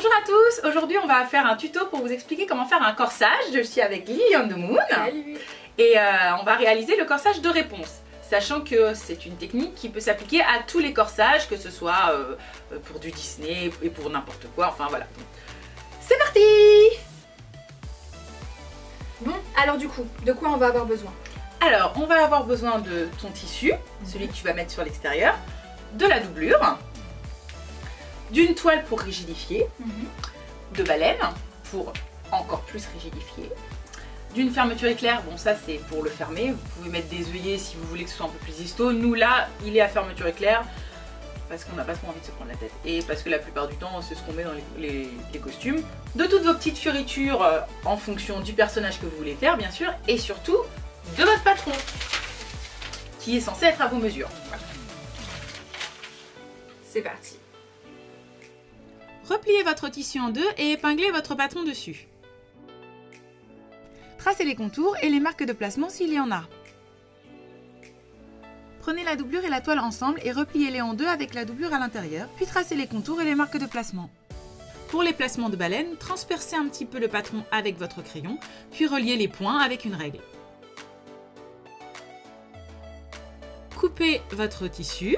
Bonjour à tous, aujourd'hui on va faire un tuto pour vous expliquer comment faire un corsage. Je suis avec Lily on the Moon. Salut. Et on va réaliser le corsage de réponse, sachant que c'est une technique qui peut s'appliquer à tous les corsages, que ce soit pour du Disney et pour n'importe quoi, enfin voilà. C'est parti! Bon, alors du coup, de quoi on va avoir besoin? Alors, on va avoir besoin de ton tissu, celui que tu vas mettre sur l'extérieur, de la doublure, d'une toile pour rigidifier, de baleine pour encore plus rigidifier, d'une fermeture éclair, bon ça c'est pour le fermer, vous pouvez mettre des œillets si vous voulez que ce soit un peu plus histo. Nous là, il est à fermeture éclair parce qu'on n'a pas trop envie de se prendre la tête et parce que la plupart du temps c'est ce qu'on met dans les costumes. De toutes vos petites fioritures en fonction du personnage que vous voulez faire bien sûr, et surtout de votre patron qui est censé être à vos mesures. Voilà. C'est parti. Repliez votre tissu en deux et épinglez votre patron dessus. Tracez les contours et les marques de placement s'il y en a. Prenez la doublure et la toile ensemble et repliez-les en deux avec la doublure à l'intérieur, puis tracez les contours et les marques de placement. Pour les placements de baleine, transpercez un petit peu le patron avec votre crayon, puis reliez les points avec une règle. Coupez votre tissu.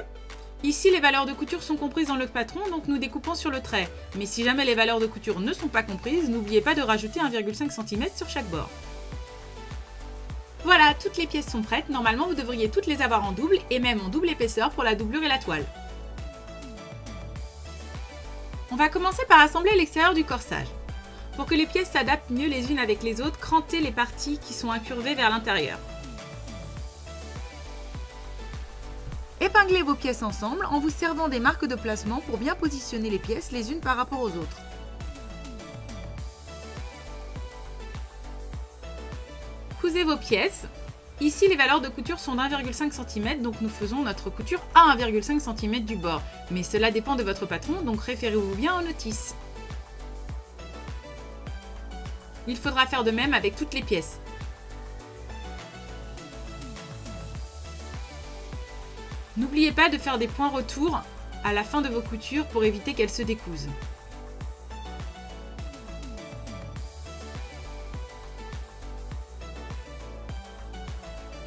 Ici, les valeurs de couture sont comprises dans le patron, donc nous découpons sur le trait. Mais si jamais les valeurs de couture ne sont pas comprises, n'oubliez pas de rajouter 1,5 cm sur chaque bord. Voilà, toutes les pièces sont prêtes. Normalement, vous devriez toutes les avoir en double et même en double épaisseur pour la doublure et la toile. On va commencer par assembler l'extérieur du corsage. Pour que les pièces s'adaptent mieux les unes avec les autres, crantez les parties qui sont incurvées vers l'intérieur. Épinglez vos pièces ensemble en vous servant des marques de placement pour bien positionner les pièces les unes par rapport aux autres. Cousez vos pièces. Ici, les valeurs de couture sont d'1,5 cm, donc nous faisons notre couture à 1,5 cm du bord. Mais cela dépend de votre patron, donc référez-vous bien aux notices. Il faudra faire de même avec toutes les pièces. N'oubliez pas de faire des points retour à la fin de vos coutures pour éviter qu'elles se décousent.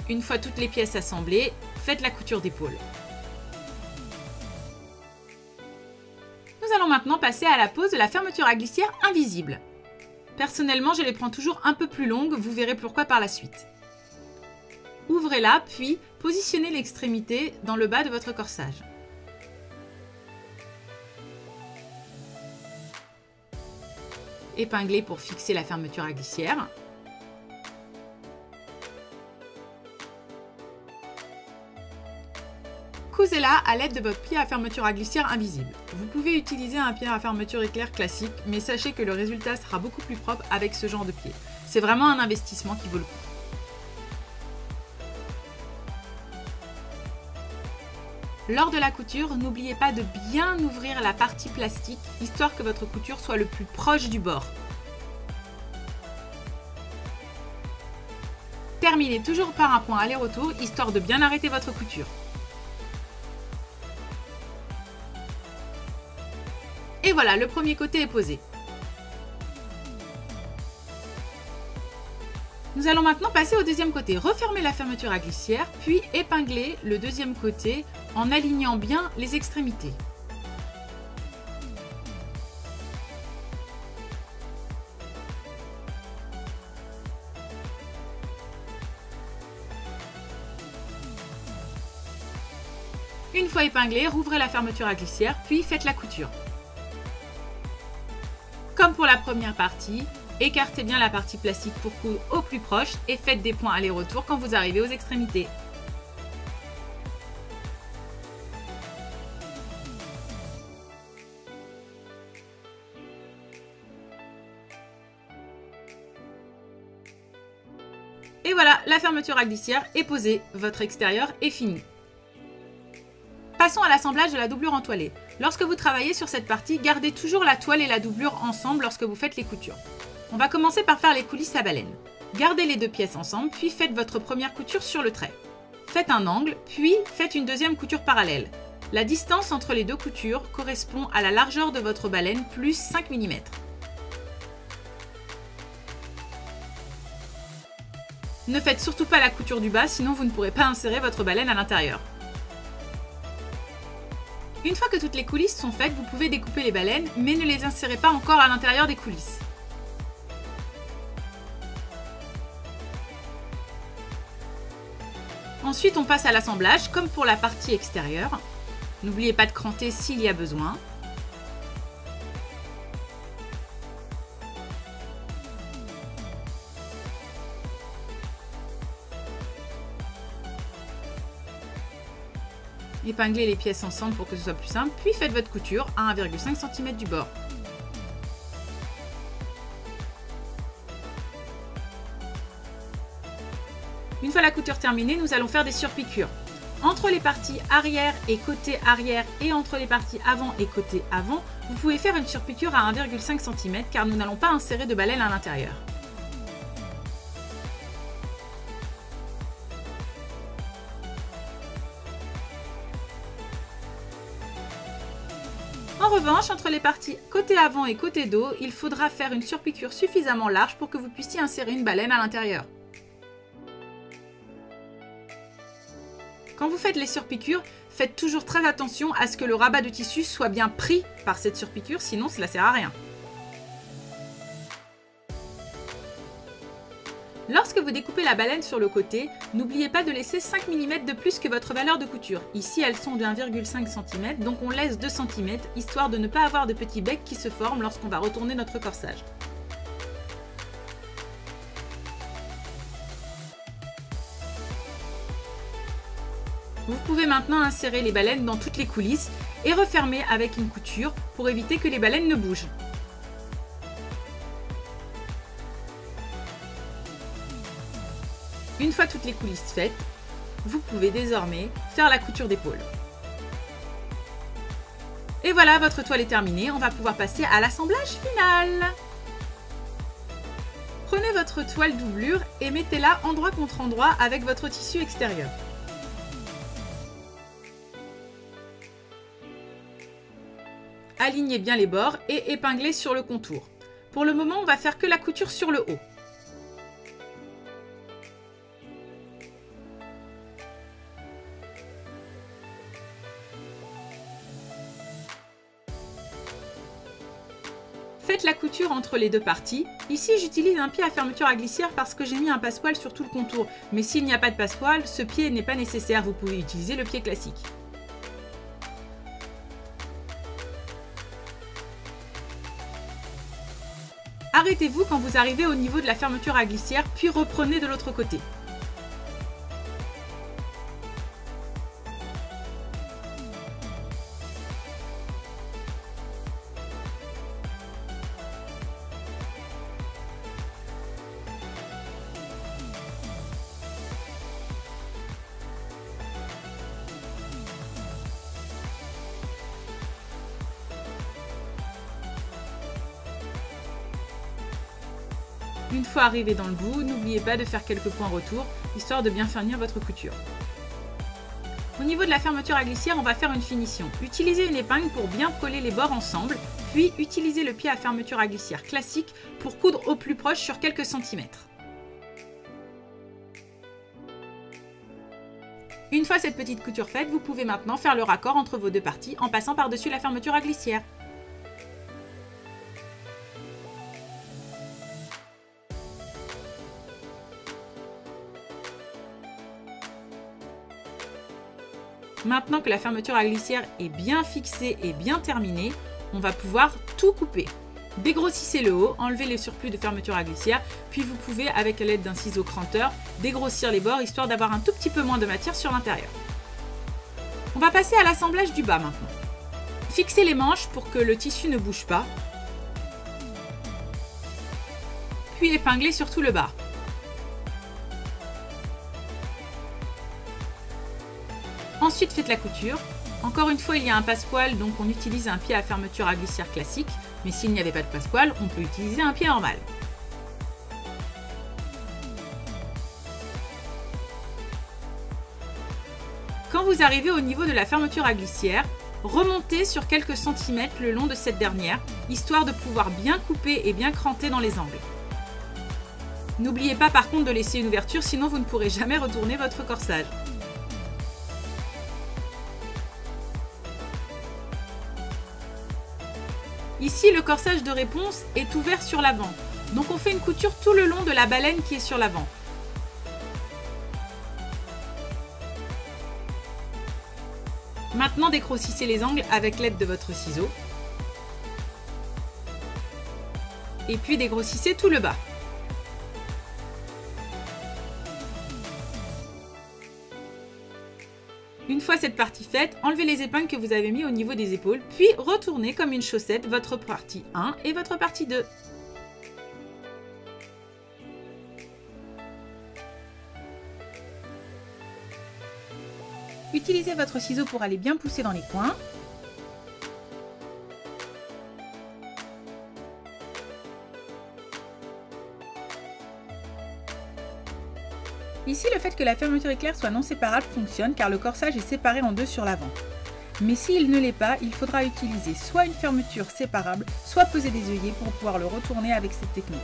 Une fois toutes les pièces assemblées, faites la couture d'épaule. Nous allons maintenant passer à la pose de la fermeture à glissière invisible. Personnellement, je les prends toujours un peu plus longues, vous verrez pourquoi par la suite. Ouvrez-la, puis positionnez l'extrémité dans le bas de votre corsage. Épinglez pour fixer la fermeture à glissière. Cousez-la à l'aide de votre pied à fermeture à glissière invisible. Vous pouvez utiliser un pied à fermeture éclair classique, mais sachez que le résultat sera beaucoup plus propre avec ce genre de pied. C'est vraiment un investissement qui vaut le coup. Lors de la couture, n'oubliez pas de bien ouvrir la partie plastique, histoire que votre couture soit le plus proche du bord. Terminez toujours par un point aller-retour, histoire de bien arrêter votre couture. Et voilà, le premier côté est posé. Nous allons maintenant passer au deuxième côté. Refermez la fermeture à glissière, puis épinglez le deuxième côté en alignant bien les extrémités. Une fois épinglé, rouvrez la fermeture à glissière, puis faites la couture. Comme pour la première partie, écartez bien la partie plastique pour coudre au plus proche et faites des points aller-retour quand vous arrivez aux extrémités. Et voilà, la fermeture à glissière est posée, votre extérieur est fini. Passons à l'assemblage de la doublure entoilée. Lorsque vous travaillez sur cette partie, gardez toujours la toile et la doublure ensemble lorsque vous faites les coutures. On va commencer par faire les coulisses à baleine. Gardez les deux pièces ensemble, puis faites votre première couture sur le trait. Faites un angle, puis faites une deuxième couture parallèle. La distance entre les deux coutures correspond à la largeur de votre baleine plus 5 mm. Ne faites surtout pas la couture du bas, sinon vous ne pourrez pas insérer votre baleine à l'intérieur. Une fois que toutes les coulisses sont faites, vous pouvez découper les baleines, mais ne les insérez pas encore à l'intérieur des coulisses. Ensuite, on passe à l'assemblage, comme pour la partie extérieure. N'oubliez pas de cranter s'il y a besoin. Épinglez les pièces ensemble pour que ce soit plus simple, puis faites votre couture à 1,5 cm du bord. Une fois la couture terminée, nous allons faire des surpiqûres. Entre les parties arrière et côté arrière et entre les parties avant et côté avant, vous pouvez faire une surpiqûre à 1,5 cm car nous n'allons pas insérer de baleine à l'intérieur. En revanche, entre les parties côté avant et côté dos, il faudra faire une surpiqûre suffisamment large pour que vous puissiez insérer une baleine à l'intérieur. Quand vous faites les surpiqûres, faites toujours très attention à ce que le rabat de tissu soit bien pris par cette surpiqûre, sinon cela ne sert à rien. Lorsque vous découpez la baleine sur le côté, n'oubliez pas de laisser 5 mm de plus que votre valeur de couture. Ici, elles sont de 1,5 cm, donc on laisse 2 cm, histoire de ne pas avoir de petits becs qui se forment lorsqu'on va retourner notre corsage. Vous pouvez maintenant insérer les baleines dans toutes les coulisses et refermer avec une couture pour éviter que les baleines ne bougent. Une fois toutes les coulisses faites, vous pouvez désormais faire la couture d'épaule. Et voilà, votre toile est terminée, on va pouvoir passer à l'assemblage final. Prenez votre toile doublure et mettez-la endroit contre endroit avec votre tissu extérieur. Alignez bien les bords et épinglez sur le contour. Pour le moment, on va faire que la couture sur le haut. Faites la couture entre les deux parties. Ici, j'utilise un pied à fermeture à glissière parce que j'ai mis un passepoil sur tout le contour. Mais s'il n'y a pas de passepoil, ce pied n'est pas nécessaire. Vous pouvez utiliser le pied classique. Arrêtez-vous quand vous arrivez au niveau de la fermeture à glissière, puis reprenez de l'autre côté. Une fois arrivé dans le bout, n'oubliez pas de faire quelques points retour, histoire de bien finir votre couture. Au niveau de la fermeture à glissière, on va faire une finition. Utilisez une épingle pour bien coller les bords ensemble, puis utilisez le pied à fermeture à glissière classique pour coudre au plus proche sur quelques centimètres. Une fois cette petite couture faite, vous pouvez maintenant faire le raccord entre vos deux parties en passant par-dessus la fermeture à glissière. Maintenant que la fermeture à glissière est bien fixée et bien terminée, on va pouvoir tout couper. Dégrossissez le haut, enlevez les surplus de fermeture à glissière, puis vous pouvez, avec l'aide d'un ciseau cranteur, dégrossir les bords histoire d'avoir un tout petit peu moins de matière sur l'intérieur. On va passer à l'assemblage du bas maintenant. Fixez les manches pour que le tissu ne bouge pas, puis épinglez sur tout le bas. Ensuite, faites la couture. Encore une fois, il y a un passepoil, donc on utilise un pied à fermeture à glissière classique. Mais s'il n'y avait pas de passepoil, on peut utiliser un pied normal. Quand vous arrivez au niveau de la fermeture à glissière, remontez sur quelques centimètres le long de cette dernière, histoire de pouvoir bien couper et bien cranter dans les angles. N'oubliez pas par contre de laisser une ouverture, sinon vous ne pourrez jamais retourner votre corsage. Ici, le corsage de réponse est ouvert sur l'avant, donc on fait une couture tout le long de la baleine qui est sur l'avant. Maintenant, décrossissez les angles avec l'aide de votre ciseau. Et puis dégrossissez tout le bas. Une fois cette partie faite, enlevez les épingles que vous avez mis au niveau des épaules, puis retournez comme une chaussette votre partie 1 et votre partie 2. Utilisez votre ciseau pour aller bien pousser dans les coins. Ici, le fait que la fermeture éclair soit non séparable fonctionne car le corsage est séparé en deux sur l'avant. Mais s'il ne l'est pas, il faudra utiliser soit une fermeture séparable, soit poser des œillets pour pouvoir le retourner avec cette technique.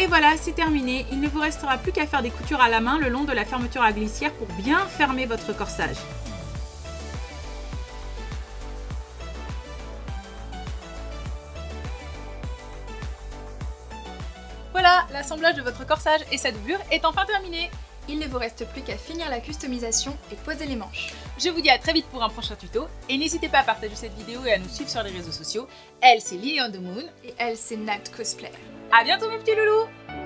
Et voilà, c'est terminé. Il ne vous restera plus qu'à faire des coutures à la main le long de la fermeture à glissière pour bien fermer votre corsage. Voilà, l'assemblage de votre corsage et sa doublure est enfin terminé. Il ne vous reste plus qu'à finir la customisation et poser les manches. Je vous dis à très vite pour un prochain tuto et n'hésitez pas à partager cette vidéo et à nous suivre sur les réseaux sociaux. Elle, c'est Lily on the Moon Et elle, c'est Nat Cosplay. À bientôt mes petits loulous!